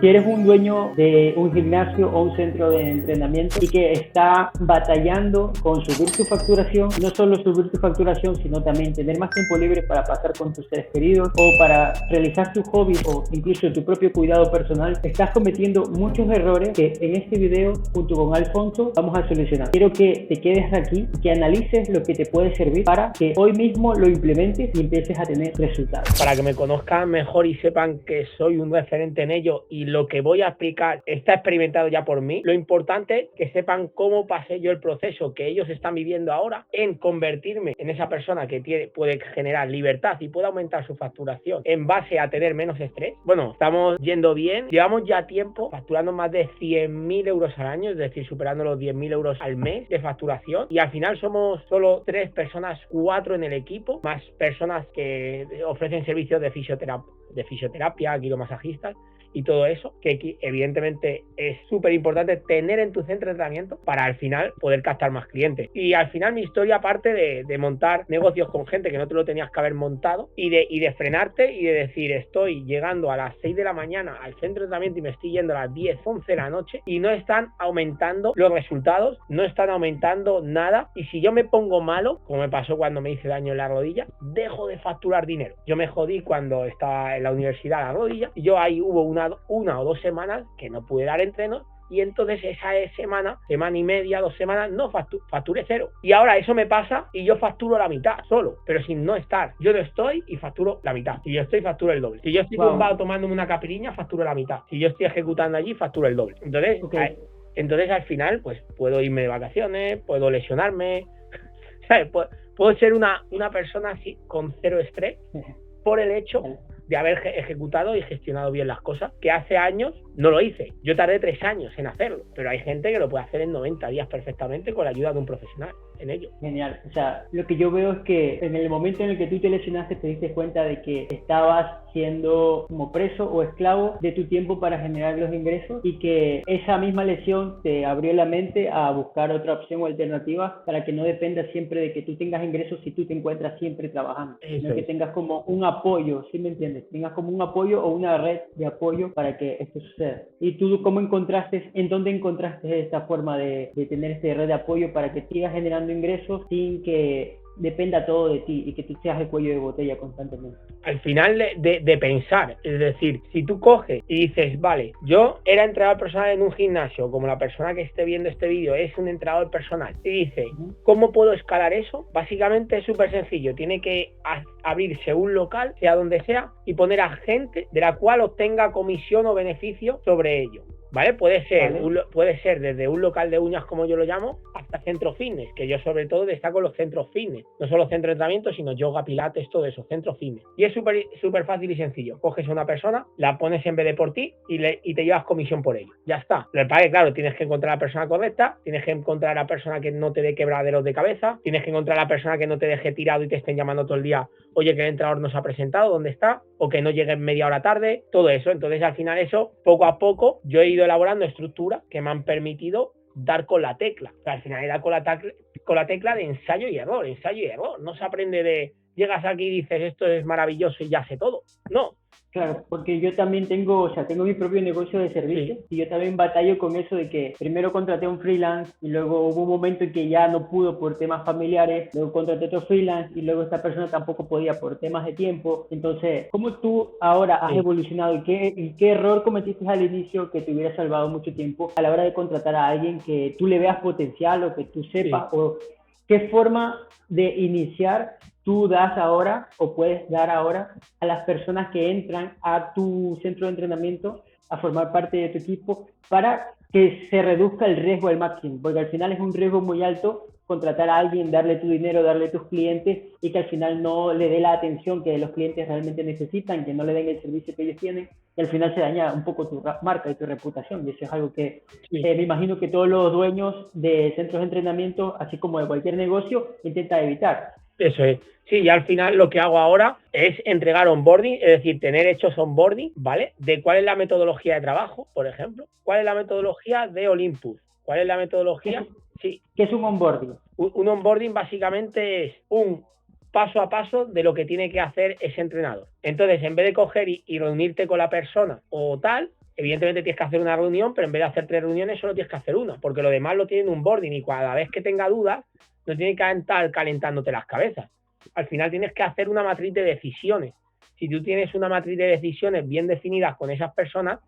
Si eres un dueño de un gimnasio o un centro de entrenamiento y que está batallando con subir tu facturación, no solo subir tu facturación, sino también tener más tiempo libre para pasar con tus seres queridos o para realizar tus hobbies o incluso tu propio cuidado personal, estás cometiendo muchos errores que en este video, junto con Alfonso, vamos a solucionar. Quiero que te quedes aquí, que analices lo que te puede servir para que hoy mismo lo implementes y empieces a tener resultados. Para que me conozcan mejor y sepan que soy un referente en ello y lo que voy a explicar está experimentado ya por mí, lo importante es que sepan cómo pasé yo el proceso que ellos están viviendo ahora en convertirme en esa persona que puede generar libertad y puede aumentar su facturación en base a tener menos estrés. Bueno, estamos yendo bien, llevamos ya tiempo facturando más de 100.000 euros al año, es decir, superando los 10.000 euros al mes de facturación, y al final somos solo 3 personas, 4 en el equipo, más personas que ofrecen servicios de fisioterapia, quiromasajistas y todo eso, que evidentemente es súper importante tener en tu centro de entrenamiento para al final poder captar más clientes. Y al final mi historia, aparte de montar negocios con gente que no te lo tenías que haber montado y de frenarte y de decir, estoy llegando a las 6 de la mañana al centro de entrenamiento y me estoy yendo a las 10, 11 de la noche y no están aumentando los resultados, no están aumentando nada, y si yo me pongo malo, como me pasó cuando me hice daño en la rodilla, dejo de facturar dinero. Yo me jodí cuando estaba en la universidad la rodilla y yo ahí hubo una o 2 semanas que no pude dar entrenos, y entonces esa semana y media, 2 semanas, no facturé cero. Y ahora eso me pasa y yo facturo la mitad solo, pero sin no estar. Yo no estoy y facturo la mitad. Si yo estoy, facturo el doble. Si yo estoy tumbado tomándome una capiriña, facturo la mitad. Si yo estoy ejecutando allí, facturo el doble. Entonces al final, pues puedo irme de vacaciones, puedo lesionarme, ¿sabes? Puedo ser una persona así con cero estrés por el hecho de haber ejecutado y gestionado bien las cosas, que hace años no lo hice. Yo tardé 3 años en hacerlo, pero hay gente que lo puede hacer en 90 días perfectamente con la ayuda de un profesional en ello. Genial. O sea, lo que yo veo es que en el momento en el que tú te lesionaste te diste cuenta de que estabas siendo como preso o esclavo de tu tiempo para generar los ingresos, y que esa misma lesión te abrió la mente a buscar otra opción o alternativa para que no dependa siempre de que tú tengas ingresos si tú te encuentras siempre trabajando, sino que tengas como un apoyo, ¿sí me entiendes? Tengas como un apoyo o una red de apoyo para que esto suceda. ¿Y tú en dónde encontraste esta forma de tener esta red de apoyo para que sigas generando ingresos sin que dependa todo de ti y que tú seas el cuello de botella constantemente? Al final de pensar, es decir, si tú coges y dices, vale, yo era entrenador personal en un gimnasio, como la persona que esté viendo este vídeo es un entrenador personal, y dice, ¿cómo puedo escalar eso? Básicamente es súper sencillo, tiene que abrirse un local, sea donde sea, y poner a gente de la cual obtenga comisión o beneficio sobre ello. ¿Vale? Puede ser desde un local de uñas, como yo lo llamo, hasta centro fitness, que yo sobre todo destaco los centros fitness, no solo centros de entrenamiento, sino yoga, pilates, todo eso, centros fitness. Y es súper fácil y sencillo. Coges a una persona, la pones en vez de por ti y te llevas comisión por ello. Ya está. Lo que pasa es que, claro, tienes que encontrar a la persona correcta, tienes que encontrar a la persona que no te dé quebraderos de cabeza, tienes que encontrar a la persona que no te deje tirado y te estén llamando todo el día, oye, que el entrenador no se ha presentado, ¿dónde está? O que no llegue media hora tarde, todo eso. Entonces, al final eso, poco a poco, yo he ido elaborando estructuras que me han permitido dar con la tecla. O sea, al final he dado con la tecla de ensayo y error. No se aprende de llegas aquí y dices esto es maravilloso y ya sé todo. No. Claro, porque yo también tengo mi propio negocio de servicios, y yo también batallo con eso de que primero contraté un freelance y luego hubo un momento en que ya no pudo por temas familiares, luego contraté otro freelance y luego esta persona tampoco podía por temas de tiempo. Entonces, ¿cómo tú ahora has evolucionado y qué error cometiste al inicio que te hubiera salvado mucho tiempo a la hora de contratar a alguien que tú le veas potencial o que tú sepas, o qué forma de iniciar tú das ahora o puedes dar ahora a las personas que entran a tu centro de entrenamiento a formar parte de tu equipo para que se reduzca el riesgo al máximo? Porque al final es un riesgo muy alto contratar a alguien, darle tu dinero, darle tus clientes, y que al final no le dé la atención que los clientes realmente necesitan, que no le den el servicio que ellos tienen, y al final se daña un poco tu marca y tu reputación. Y eso es algo que me imagino que todos los dueños de centros de entrenamiento, así como de cualquier negocio, intentan evitar. Eso es. Sí, y al final lo que hago ahora es entregar onboarding, es decir, tener hechos onboarding, ¿vale? De cuál es la metodología de trabajo, por ejemplo. ¿Cuál es la metodología de Olympus? ¿Cuál es la metodología? ¿Qué es un onboarding? Un onboarding básicamente es un paso a paso de lo que tiene que hacer ese entrenador. Entonces, en vez de coger y reunirte con la persona o tal, evidentemente tienes que hacer una reunión, pero en vez de hacer 3 reuniones solo tienes que hacer una, porque lo demás lo tiene en un onboarding y cada vez que tenga dudas no tiene que estar calentándote las cabezas. Al final tienes que hacer una matriz de decisiones. Si tú tienes una matriz de decisiones bien definidas con esas personas,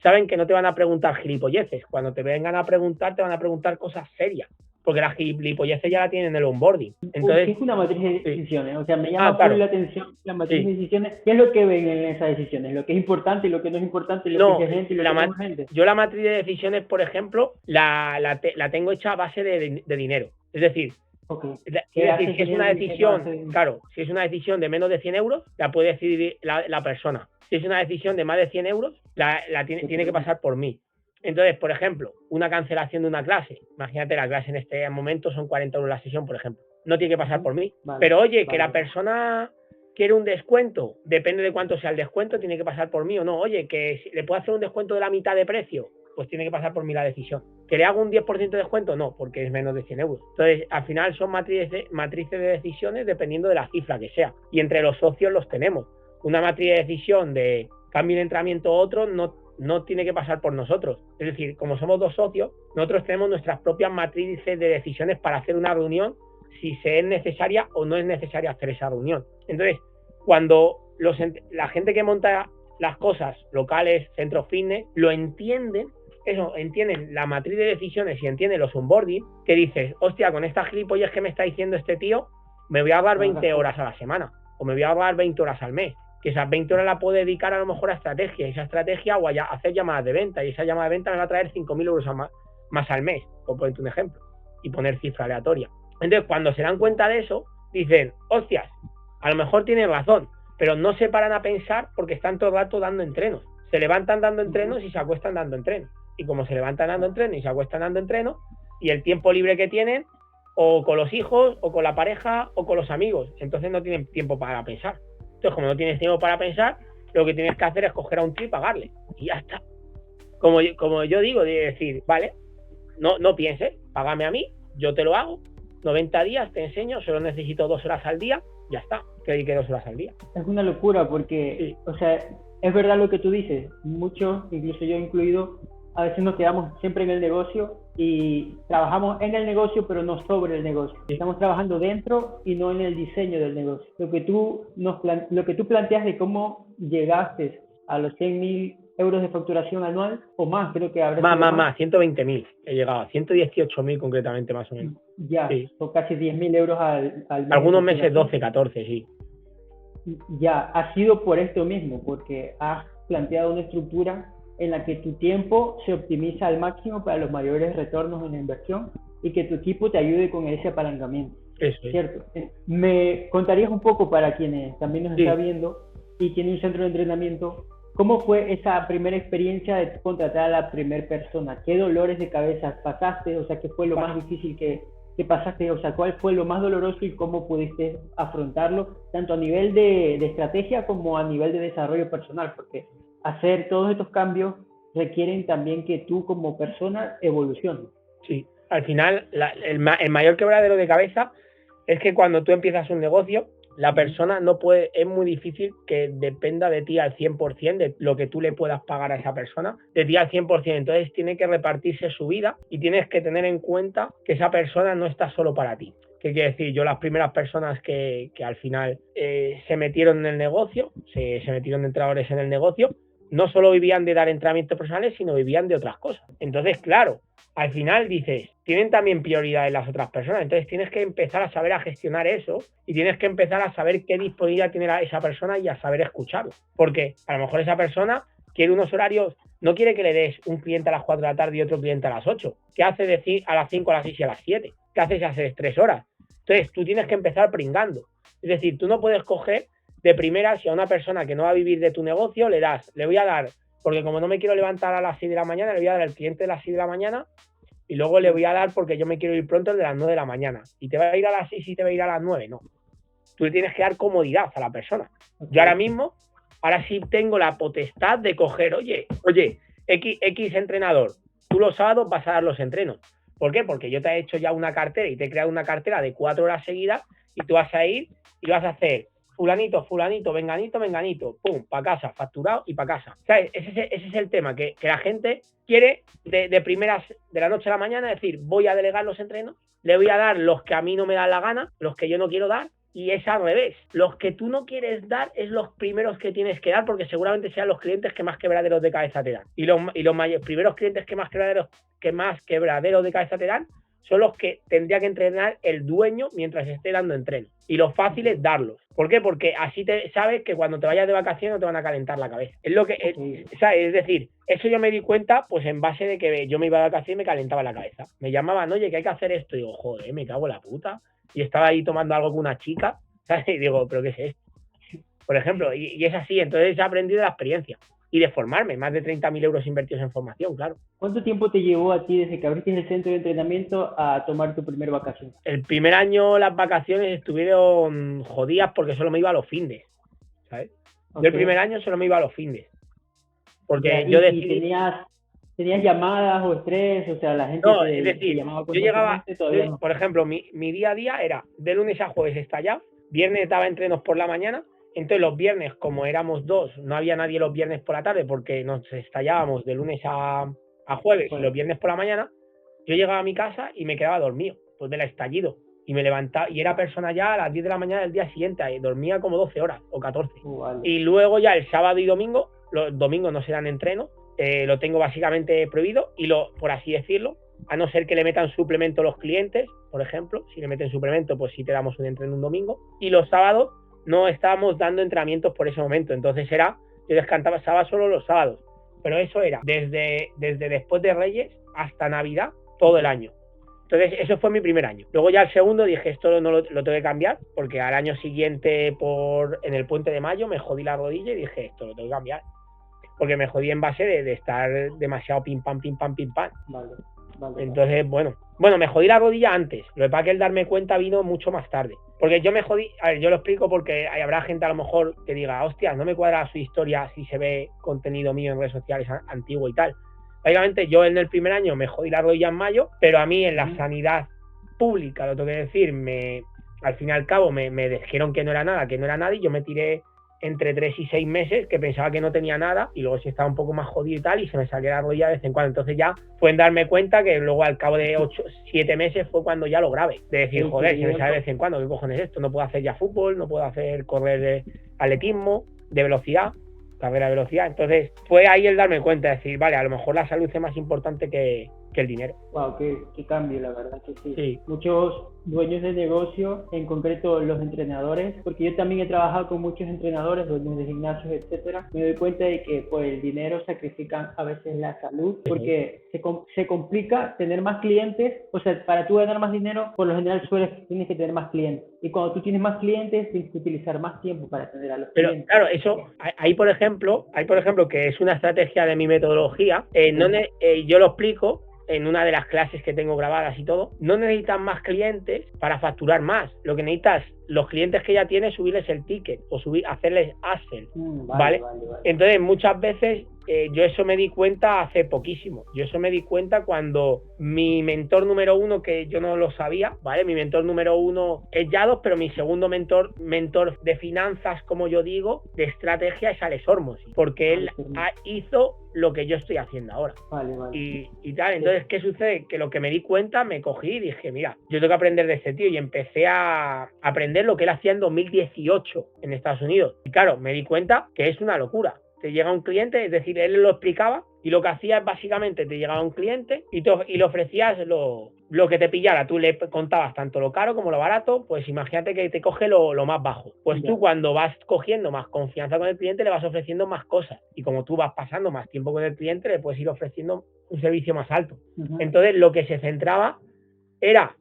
saben que no te van a preguntar gilipolleces. Cuando te vengan a preguntar, te van a preguntar cosas serias, porque las gilipolleces ya la tienen en el onboarding. Entonces, ¿qué es una matriz de decisiones? Sí. O sea, me llama Claro. la atención la matriz de decisiones. ¿Qué es lo que ven en esas decisiones? ¿Lo que es importante y lo que no es importante? ¿Lo que es gente y lo que no es gente? Yo la matriz de decisiones, por ejemplo, la tengo hecha a base de dinero. Es decir, si es una decisión, claro, si es una decisión de menos de 100 euros, la puede decidir la persona. Si es una decisión de más de 100 euros, tiene que pasar por mí. Entonces, por ejemplo, una cancelación de una clase, imagínate, la clase en este momento son 40 euros la sesión, por ejemplo, no tiene que pasar por mí. Pero oye, que la persona quiere un descuento, depende de cuánto sea el descuento, tiene que pasar por mí o no. Oye, que si le puedo hacer un descuento de la mitad de precio, pues tiene que pasar por mí la decisión. ¿Que le hago un 10% de descuento? No, porque es menos de 100 euros. Entonces, al final son matrices de decisiones dependiendo de la cifra que sea. Y entre los socios los tenemos. Una matriz de decisión de cambio de entrenamiento a otro no tiene que pasar por nosotros. Es decir, como somos 2 socios, nosotros tenemos nuestras propias matrices de decisiones para hacer una reunión, si se es necesaria o no es necesaria hacer esa reunión. Entonces, cuando la gente que monta las cosas, locales, centros fitness, lo entienden, entienden la matriz de decisiones y entienden los onboarding, que dices, hostia, con estas gilipollas que me está diciendo este tío, me voy a ahorrar 20 horas a la semana, o me voy a ahorrar 20 horas al mes, que esas 20 horas la puedo dedicar a lo mejor a estrategia, y esa estrategia o a hacer llamadas de venta, y esa llamada de venta me va a traer 5.000 euros más al mes, por ponerte un ejemplo, y poner cifra aleatoria. Entonces, cuando se dan cuenta de eso, dicen, hostias, a lo mejor tienen razón, pero no se paran a pensar porque están todo el rato dando entrenos. Se levantan dando entrenos y se acuestan dando entrenos. Y como se levantan dando entrenos y se acuestan dando entrenos, y el tiempo libre que tienen, o con los hijos, o con la pareja, o con los amigos, entonces no tienen tiempo para pensar. Entonces, como no tienes tiempo para pensar, lo que tienes que hacer es coger a un tío y pagarle. Y ya está. Como yo digo, de decir, vale, no pienses, págame a mí, yo te lo hago, 90 días te enseño, solo necesito 2 horas al día, ya está, que dedique 2 horas al día. Es una locura porque, o sea, es verdad lo que tú dices, muchos, incluso yo incluido, a veces nos quedamos siempre en el negocio y trabajamos en el negocio, pero no sobre el negocio. Estamos trabajando dentro y no en el diseño del negocio. Lo que tú planteas de cómo llegaste a los 100.000 euros de facturación anual, o más, creo que habrá más, 120.000 he llegado, a 118.000 concretamente más o menos. Ya, son casi 10.000 euros al mes. Algunos meses 12, 14, sí. Ya, ha sido por esto mismo, porque has planteado una estructura en la que tu tiempo se optimiza al máximo para los mayores retornos en la inversión y que tu equipo te ayude con ese apalancamiento. Eso es. ¿Cierto? ¿Me contarías un poco para quienes también nos está viendo y tienen un centro de entrenamiento, cómo fue esa primera experiencia de contratar a la primera persona? ¿Qué dolores de cabeza pasaste? O sea, ¿qué fue lo más difícil que pasaste? O sea, ¿cuál fue lo más doloroso y cómo pudiste afrontarlo, tanto a nivel de estrategia como a nivel de desarrollo personal? Porque hacer todos estos cambios requieren también que tú como persona evoluciones. Sí, al final el mayor quebradero de cabeza es que cuando tú empiezas un negocio, la persona no puede, es muy difícil que dependa de ti al 100% de lo que tú le puedas pagar a esa persona, de ti al 100%. Entonces tiene que repartirse su vida y tienes que tener en cuenta que esa persona no está solo para ti. ¿Qué quiere decir? Yo las primeras personas que al final se metieron en el negocio, se metieron de entrenadores en el negocio, no solo vivían de dar entrenamientos personales, sino vivían de otras cosas. Entonces, claro, al final dices, tienen también prioridad en las otras personas, entonces tienes que empezar a saber a gestionar eso y tienes que empezar a saber qué disponibilidad tiene esa persona y a saber escucharlo. Porque a lo mejor esa persona quiere unos horarios, no quiere que le des un cliente a las 4 de la tarde y otro cliente a las 8. ¿Qué hace decir a las 5, a las 6 y a las 7? ¿Qué haces si haces 3 horas? Entonces tú tienes que empezar pringando. Es decir, tú no puedes coger de primera, si a una persona que no va a vivir de tu negocio le voy a dar, porque como no me quiero levantar a las 6 de la mañana, le voy a dar al cliente de las 6 de la mañana y luego le voy a dar porque yo me quiero ir pronto el de las 9 de la mañana. Y te va a ir a las 6 y te va a ir a las 9, no. Tú le tienes que dar comodidad a la persona. Yo ahora sí tengo la potestad de coger, oye, X entrenador, tú los sábados vas a dar los entrenos. ¿Por qué? Porque yo te he hecho ya una cartera y te he creado una cartera de 4 horas seguidas y tú vas a ir y vas a hacer fulanito, fulanito, venganito, venganito, pum, para casa, facturado y para casa. ¿Sabes? Ese es el tema, que la gente quiere de primeras, de la noche a la mañana, decir, voy a delegar los entrenos, le voy a dar los que a mí no me dan la gana, los que yo no quiero dar, y es al revés. Los que tú no quieres dar es los primeros que tienes que dar, porque seguramente sean los clientes que más quebraderos de cabeza te dan. Y los primeros clientes que más quebraderos de cabeza te dan son los que tendría que entrenar el dueño mientras esté dando entreno. Y lo fácil es darlos. ¿Por qué? Porque así sabes que cuando te vayas de vacaciones no te van a calentar la cabeza. Es lo que ¿sabes? Es decir, eso yo me di cuenta pues en base de que yo me iba de vacaciones y me calentaba la cabeza. Me llamaban, oye, que hay que hacer esto. Y digo, joder, me cago en la puta. Y estaba ahí tomando algo con una chica, ¿sabes? Y digo, ¿pero qué es esto? Por ejemplo, y es así. Entonces he aprendido de la experiencia. Y de formarme, más de 30.000 euros invertidos en formación, claro. ¿Cuánto tiempo te llevó a ti desde que abriste el centro de entrenamiento a tomar tu primer vacación? El primer año las vacaciones estuvieron jodidas porque solo me iba a los findes, ¿sabes? Okay. Yo el primer año solo me iba a los findes. Porque yo decidí... ¿Tenías llamadas o estrés? O sea, la gente es decir, te llamaba constantemente, yo llegaba, no. Por ejemplo, mi día a día era de lunes a jueves estallado, viernes daba entrenos por la mañana. Entonces los viernes, como éramos dos, no había nadie los viernes por la tarde porque nos estallábamos de lunes a jueves y los viernes por la mañana. Yo llegaba a mi casa y me quedaba dormido, pues del estallido. Y me levantaba, y era persona ya a las 10 de la mañana del día siguiente, dormía como 12 horas o 14. Vale. Y luego ya el sábado y domingo, los domingos no se dan entrenos, lo tengo básicamente prohibido y por así decirlo, a no ser que le metan suplemento a los clientes, por ejemplo, si le meten suplemento, pues sí te damos un entreno un domingo. Y los sábados no estábamos dando entrenamientos por ese momento, entonces yo descansaba solo los sábados, pero eso era desde después de Reyes hasta Navidad, todo el año. Entonces eso fue mi primer año. Luego ya el segundo dije, esto no lo tengo que cambiar, porque al año siguiente en el puente de mayo me jodí la rodilla y dije, esto lo tengo que cambiar, porque me jodí en base de estar demasiado pim pam, pim pam, pim pam. Vale. Entonces, bueno, me jodí la rodilla antes. Lo que pasa es que el darme cuenta vino mucho más tarde. Porque yo me jodí, a ver, yo lo explico porque habrá gente a lo mejor que diga, hostia, no me cuadra su historia si se ve contenido mío en redes sociales antiguo y tal. Básicamente yo en el primer año me jodí la rodilla en mayo, pero a mí en la sanidad pública, lo tengo que decir, al fin y al cabo me dijeron que no era nada y yo me tiré entre 3 y 6 meses que pensaba que no tenía nada y luego sí estaba un poco más jodido y tal y se me salía la rodilla de vez en cuando. Entonces ya fue en darme cuenta que luego al cabo de 7 meses fue cuando ya lo grabé. De decir, joder, se me sale de vez en cuando, ¿qué cojones es esto? No puedo hacer ya fútbol, no puedo hacer correr de atletismo, de velocidad, carrera de velocidad. Entonces fue ahí el darme cuenta, de decir, vale, a lo mejor la salud es más importante que el dinero. Wow, qué cambio, la verdad que sí. Muchos dueños de negocio, en concreto los entrenadores, porque yo también he trabajado con muchos entrenadores, dueños de gimnasios, etcétera, me doy cuenta de que por el dinero sacrifican a veces la salud, porque se complica tener más clientes. O sea, para tú ganar más dinero, por lo general tienes que tener más clientes, y cuando tú tienes más clientes tienes que utilizar más tiempo para atender a los clientes. Pero claro, eso, hay por ejemplo, que es una estrategia de mi metodología, yo lo explico en una de las clases que tengo grabadas y todo. No necesitas más clientes para facturar más. Lo que necesitas, los clientes que ya tienes, subirles el ticket o hacerles upsell, ¿vale? Entonces, muchas veces yo eso me di cuenta hace poquísimo. Yo eso me di cuenta cuando mi mentor número 1, que yo no lo sabía, ¿vale? Mi mentor número 1 es Yados, pero mi segundo mentor de finanzas, como yo digo, de estrategia, es Alex Hormozi, porque él hizo lo que yo estoy haciendo ahora. Vale. Y tal, entonces, ¿qué sucede? Que lo que me di cuenta, me cogí y dije, mira, yo tengo que aprender de este tío, y empecé a aprender lo que él hacía en 2018 en Estados Unidos. Y claro, me di cuenta que es una locura. Te llega un cliente, es decir, él lo explicaba, y lo que hacía es básicamente, te llegaba un cliente y le ofrecías lo que te pillara. Tú le contabas tanto lo caro como lo barato, pues imagínate que te coge lo más bajo. Pues tú, cuando vas cogiendo más confianza con el cliente, le vas ofreciendo más cosas, y como tú vas pasando más tiempo con el cliente, le puedes ir ofreciendo un servicio más alto. Entonces, lo que se centraba era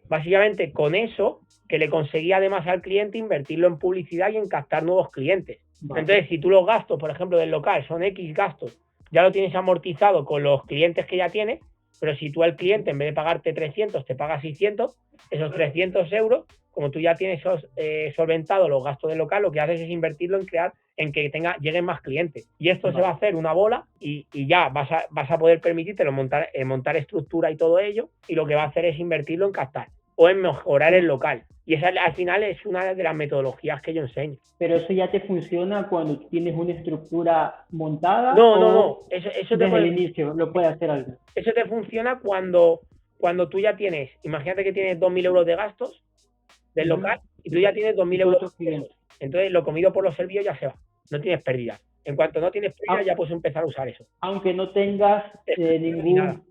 básicamente con eso, que le conseguía además al cliente invertirlo en publicidad y en captar nuevos clientes. Entonces, si tú los gastos, por ejemplo, del local son X gastos, ya lo tienes amortizado con los clientes que ya tienes, pero si tú al cliente, en vez de pagarte 300, te pagas 600, esos 300 euros, como tú ya tienes solventado los gastos del local, lo que haces es invertirlo en que lleguen más clientes. Y esto se va a hacer una bola, y ya vas a poder permitírtelo montar estructura y todo ello, y lo que va a hacer es invertirlo en captar. o en mejorar el local. Y esa al final es una de las metodologías que yo enseño. Pero eso ya te funciona cuando tienes una estructura montada No. Eso desde el inicio lo puede hacer algo. Eso te funciona cuando tú ya tienes, imagínate que tienes 2.000 euros de gastos del local y tú ya tienes 2.000 euros de ingresos. Entonces lo comido por los servicios ya se va, no tienes pérdida. En cuanto no tienes pérdida ya puedes empezar a usar eso. Aunque no tengas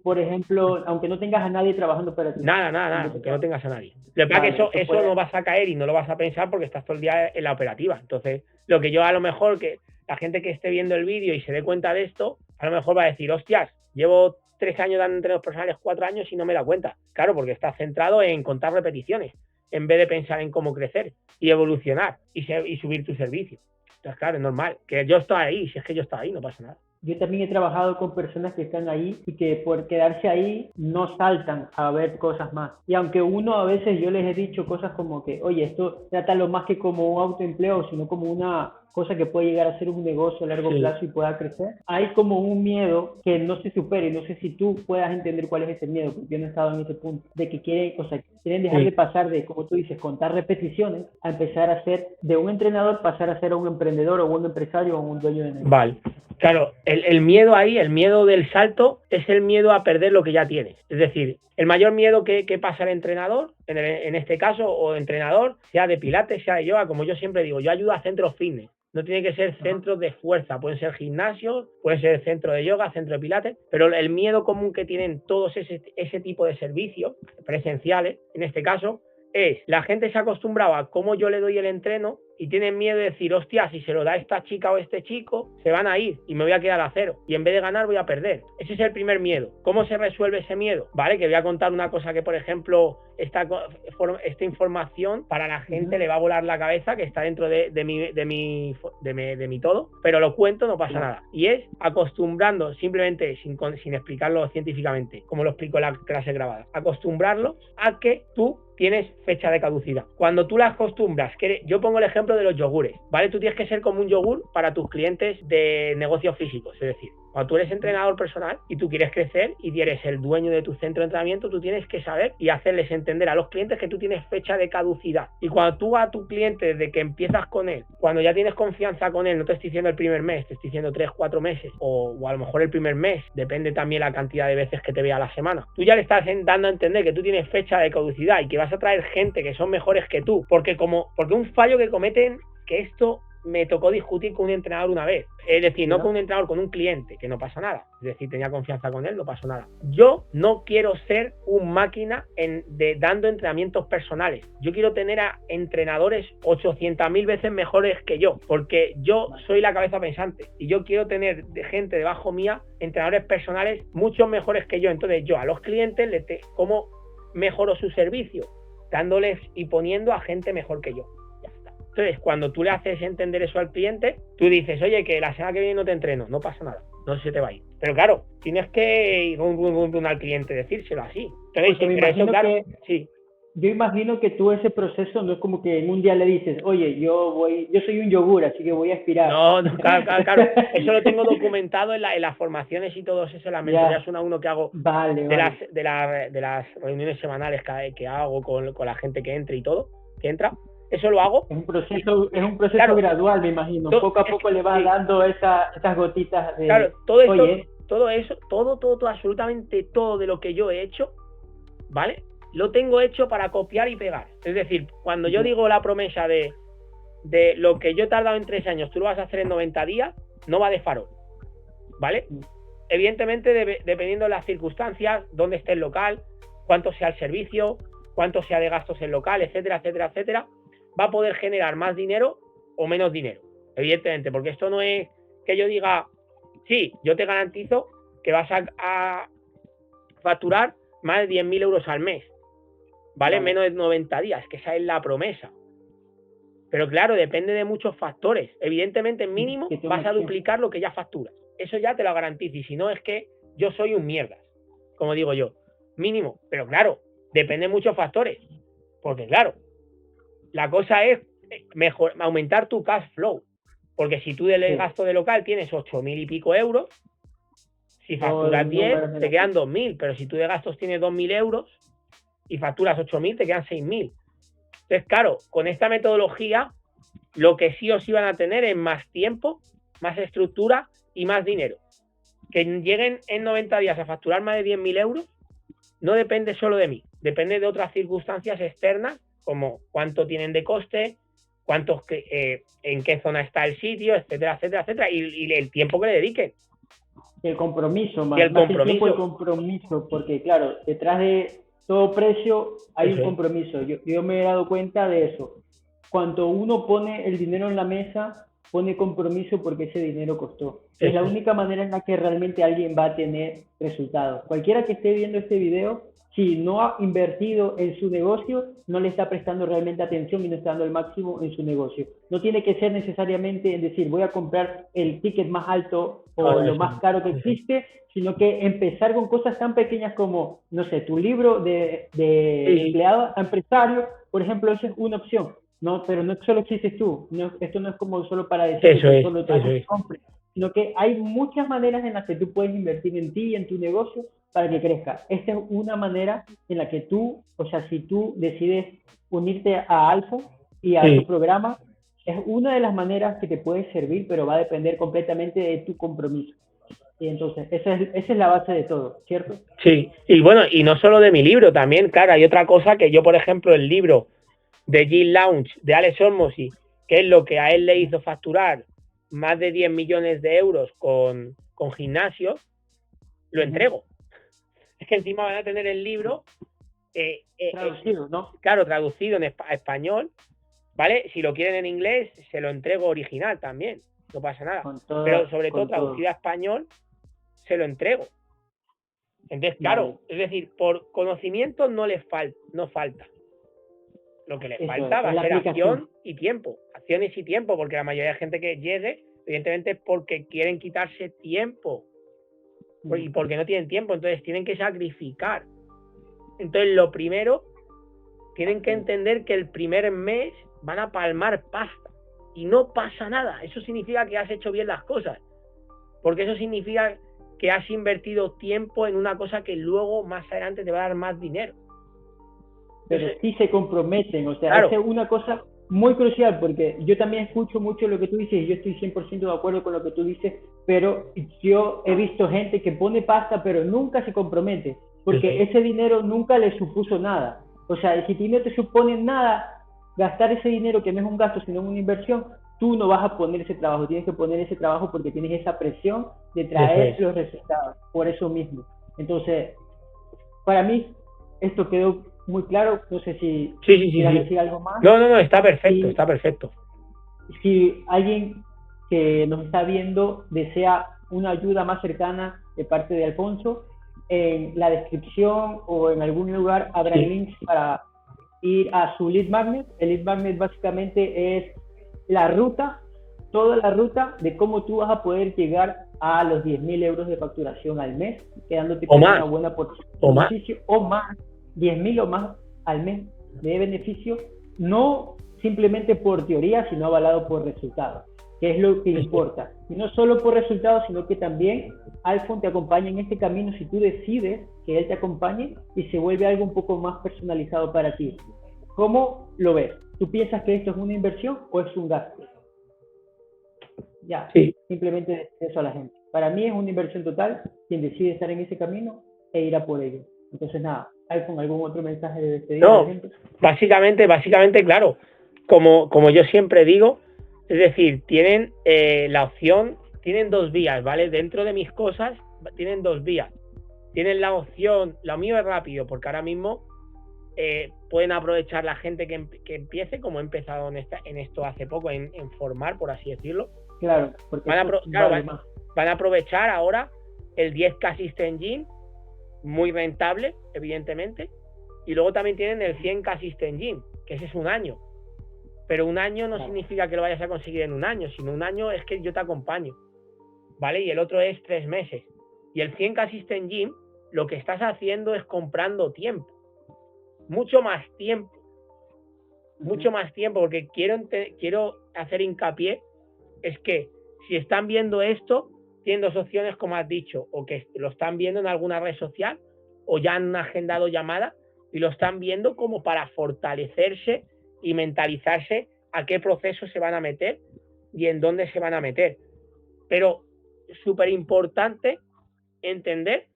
por ejemplo, aunque no tengas a nadie trabajando para ti. Nada, aunque no tengas a nadie. Lo que pasa es que eso no vas a caer y no lo vas a pensar porque estás todo el día en la operativa. Entonces, lo que yo a lo mejor, que la gente que esté viendo el vídeo y se dé cuenta de esto, a lo mejor va a decir, hostias, llevo 3 años dando entrenos personales, 4 años y no me da cuenta. Claro, porque estás centrado en contar repeticiones, en vez de pensar en cómo crecer y evolucionar y subir tu servicio. Entonces, claro, es normal. Que yo estoy ahí, si es que yo estoy ahí, no pasa nada. Yo también he trabajado con personas que están ahí y que por quedarse ahí no saltan a ver cosas más. Y aunque uno a veces yo les he dicho cosas como que, oye, esto trátalo más que como un autoempleo, sino como una cosa que puede llegar a ser un negocio a largo plazo y pueda crecer. Hay como un miedo que no se supere, y no sé si tú puedas entender cuál es ese miedo, porque yo no he estado en ese punto, de que quieren dejar de pasar de, como tú dices, contar repeticiones, a empezar a ser de un entrenador, pasar a ser un emprendedor o un empresario o un dueño de negocio. Vale. Claro, el miedo ahí, el miedo del salto, es el miedo a perder lo que ya tienes. Es decir, el mayor miedo que pasa el entrenador, en este caso, o entrenador, sea de pilates, sea de yoga, como yo siempre digo, yo ayudo a centros fitness. No tiene que ser centros de fuerza, pueden ser gimnasios, pueden ser centro de yoga, centro de pilates, pero el miedo común que tienen todos ese tipo de servicios presenciales, en este caso, es la gente se ha acostumbrado a cómo yo le doy el entreno y tienen miedo de decir, hostia, si se lo da esta chica o este chico, se van a ir y me voy a quedar a cero. Y en vez de ganar, voy a perder. Ese es el primer miedo. ¿Cómo se resuelve ese miedo? Vale, que voy a contar una cosa que, por ejemplo, esta información para la gente le va a volar la cabeza, que está dentro de mi todo, pero lo cuento, no pasa nada. Y es acostumbrando, simplemente sin explicarlo científicamente, como lo explico en la clase grabada, acostumbrarlos a que tú tienes fecha de caducidad. Cuando tú las acostumbras, yo pongo el ejemplo de los yogures, ¿vale? Tú tienes que ser como un yogur para tus clientes de negocios físicos, es decir, cuando tú eres entrenador personal y tú quieres crecer y eres el dueño de tu centro de entrenamiento, tú tienes que saber y hacerles entender a los clientes que tú tienes fecha de caducidad. Y cuando tú vas a tu cliente desde que empiezas con él, cuando ya tienes confianza con él, no te estoy diciendo el primer mes, te estoy diciendo 3, 4 meses o a lo mejor el primer mes, depende también la cantidad de veces que te vea a la semana. Tú ya le estás dando a entender que tú tienes fecha de caducidad y que vas a traer gente que son mejores que tú, porque un fallo que cometen, que esto me tocó discutir con un entrenador una vez, es decir, no con un entrenador, con un cliente, que no pasa nada, es decir, tenía confianza con él, no pasó nada. Yo no quiero ser un máquina dando entrenamientos personales, yo quiero tener a entrenadores 800.000 veces mejores que yo, porque yo soy la cabeza pensante y yo quiero tener gente debajo mía, entrenadores personales mucho mejores que yo. Entonces yo a los clientes ¿cómo mejoro su servicio? Dándoles y poniendo a gente mejor que yo. Ya está. Entonces, cuando tú le haces entender eso al cliente, tú dices, oye, que la semana que viene no te entreno, no pasa nada, no se te va a ir. Pero claro, tienes que ir al cliente, decírselo así. Entonces, pero eso, claro, sí. Yo imagino que tú ese proceso no es como que en un día le dices, oye, yo soy un yogur, así que voy a aspirar. No, claro. Eso lo tengo documentado en las formaciones y todo eso, las mentorías 1 a 1 que hago de las reuniones semanales que hago con la gente que entre y todo, que entra. Eso lo hago. Es un proceso claro, gradual, me imagino. Poco a poco le vas dando esas gotitas de... Claro, todo eso, absolutamente todo de lo que yo he hecho, ¿vale? Lo tengo hecho para copiar y pegar. Es decir, cuando yo digo la promesa de lo que yo he tardado en 3 años, tú lo vas a hacer en 90 días, no va de farol, ¿vale? Evidentemente, dependiendo de las circunstancias, dónde esté el local, cuánto sea el servicio, cuánto sea de gastos el local, etcétera, etcétera, etcétera, va a poder generar más dinero o menos dinero, evidentemente, porque esto no es que yo diga, sí, yo te garantizo que vas a facturar más de 10.000 euros al mes, ¿vale? Menos de 90 días, que esa es la promesa. Pero claro, depende de muchos factores. Evidentemente, mínimo, vas a duplicar lo que ya facturas. Eso ya te lo garantizo. Y si no, es que yo soy un mierdas, como digo yo. Mínimo. Pero claro, depende de muchos factores. Porque claro, la cosa es aumentar tu cash flow. Porque si tú del gasto de local tienes 8.000 y pico euros, si facturas 10, te quedan 2.000. Pero si tú de gastos tienes 2.000 euros, y facturas 8.000, te quedan 6.000. Entonces, claro, con esta metodología, lo que sí o sí van a tener es más tiempo, más estructura y más dinero. Que lleguen en 90 días a facturar más de 10.000 euros no depende solo de mí, depende de otras circunstancias externas, como cuánto tienen de coste, en qué zona está el sitio, etcétera, etcétera, etcétera, y el tiempo que le dediquen. El compromiso, más, Y el más que el tiempo, el compromiso. compromiso, porque claro, detrás de todo precio hay Eso un es. compromiso. Yo me he dado cuenta de eso. Cuando uno pone el dinero en la mesa, pone compromiso porque ese dinero costó. Es la Eso es. única manera en la que realmente alguien va a tener resultados. Cualquiera que esté viendo este video, si no ha invertido en su negocio, no le está prestando realmente atención y no está dando el máximo en su negocio. No tiene que ser necesariamente en decir, voy a comprar el ticket más alto o lo Eso más es. caro que existe, sino que empezar con cosas tan pequeñas como, no sé, tu libro de Sí, empleado a empresario, por ejemplo, esa es una opción. No, pero no solo existes tú, no, esto no es como solo para decirte eso que es, solo eso alguien es. compre, sino que hay muchas maneras en las que tú puedes invertir en ti y en tu negocio para que crezca. Esta es una manera en la que tú, o sea, si tú decides unirte a Alfa y a su Sí, programa, es una de las maneras que te puede servir, pero va a depender completamente de tu compromiso. Y entonces, esa es la base de todo, ¿cierto? sí. Y bueno, y no solo de mi libro, también, claro, hay otra cosa que yo, por ejemplo, el libro de Gym Launch de Alex Hormozy, que es lo que a él le hizo facturar más de 10 millones de euros con gimnasios, lo entrego. Es que encima van a tener el libro, Traducido, ¿no? claro, traducido a español, ¿vale? Si lo quieren en inglés, se lo entrego original también, no pasa nada. Pero sobre todo Con todo. traducido a español, se lo entrego. Entonces, claro, Vale, es decir, por conocimiento no falta. Lo que le eso falta va es a la ser aplicación. acción y tiempo. Acciones y tiempo, porque la mayoría de gente que llegue, evidentemente es porque quieren quitarse tiempo y porque no tienen tiempo, entonces tienen que sacrificar. Entonces, lo primero, tienen que entender que el primer mes van a palmar pasta y no pasa nada. Eso significa que has hecho bien las cosas, porque eso significa que has invertido tiempo en una cosa que luego más adelante te va a dar más dinero. Pero Entonces, sí se comprometen, o sea, esa claro, es una cosa muy crucial, porque yo también escucho mucho lo que tú dices y yo estoy 100% de acuerdo con lo que tú dices, pero yo he visto gente que pone pasta pero nunca se compromete, porque ese dinero nunca le supuso nada. O sea, si ti no te supone nada gastar ese dinero, que no es un gasto, sino una inversión, tú no vas a poner ese trabajo, tienes que poner ese trabajo porque tienes esa presión de eso traer es. los resultados, por eso mismo. Entonces, para mí esto quedó muy claro. No sé si Sí, sí, sí, quieras sí. decir algo más. No, no, no, está perfecto, Y está perfecto. si alguien que nos está viendo desea una ayuda más cercana de parte de Alfonso, en la descripción o en algún lugar habrán Sí, links para ir a su lead magnet. El lead magnet básicamente es la ruta, toda la ruta de cómo tú vas a poder llegar a los 10.000 euros de facturación al mes, quedándote o con una más, buena porción de o más. beneficio o más, 10.000 o más al mes de beneficio, no simplemente por teoría, sino avalado por resultados, que es lo que Eso es. importa. Y no solo por resultados, sino que también Alfon te acompaña en este camino si tú decides que él te acompañe y se vuelve algo un poco más personalizado para ti. ¿Cómo lo ves? ¿Tú piensas que esto es una inversión o es un gasto? Ya, Sí. simplemente eso a la gente. Para mí es una inversión total quien decide estar en ese camino e ir a por ello. Entonces, nada, Alfon, ¿algún otro mensaje de despedida a la No, gente? básicamente, claro, como yo siempre digo, es decir, tienen la opción, tienen dos vías, ¿vale? Dentro de mis cosas tienen dos vías. Tienen la opción, lo mío es rápido, porque ahora mismo pueden aprovechar la gente que empiece, como he empezado en esto hace poco, en formar, por así decirlo. Claro, porque Van a, esto claro, vale más. van a aprovechar ahora el 10K Assistant Gym, muy rentable, evidentemente. Y luego también tienen el 100K Assistant Gym, que ese es un año. Pero un año no Claro. significa que lo vayas a conseguir en un año, sino un año es que yo te acompaño, ¿vale? Y el otro es 3 meses. Y el 100K Assistant Gym, lo que estás haciendo es comprando tiempo. Mucho más tiempo. Mucho más tiempo, porque quiero hacer hincapié, es que si están viendo esto, tienen dos opciones, como has dicho, o que lo están viendo en alguna red social, o ya han agendado llamada. y lo están viendo como para fortalecerse y mentalizarse a qué proceso se van a meter y en dónde se van a meter. Pero súper importante entender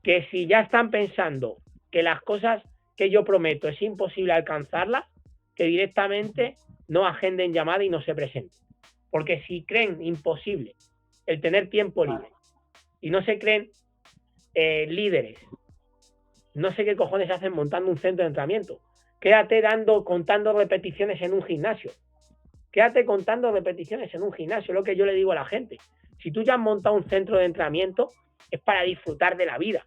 que si ya están pensando que las cosas que yo prometo es imposible alcanzarlas, que directamente no agenden llamada y no se presenten. Porque si creen imposible el tener tiempo libre y no se creen líderes, no sé qué cojones hacen montando un centro de entrenamiento. Quédate contando repeticiones en un gimnasio. Quédate contando repeticiones en un gimnasio, es lo que yo le digo a la gente. Si tú ya has montado un centro de entrenamiento, es para disfrutar de la vida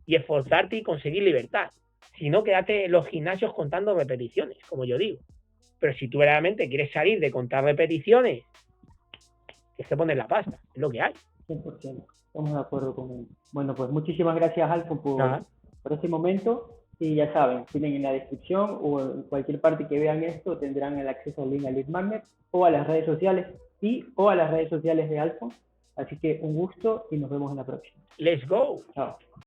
y esforzarte y conseguir libertad. Si no, quédate en los gimnasios contando repeticiones, como yo digo. Pero si tú verdaderamente quieres salir de contar repeticiones, tienes que poner la pasta, es lo que hay. 100%, estamos de acuerdo con él. Bueno, pues muchísimas gracias, Alfon, por este momento. Y ya saben, tienen en la descripción o en cualquier parte que vean esto, tendrán el acceso al link al Lead Magnet o a las redes sociales o a las redes sociales de Alfon. Así que un gusto y nos vemos en la próxima. Let's go. Chao.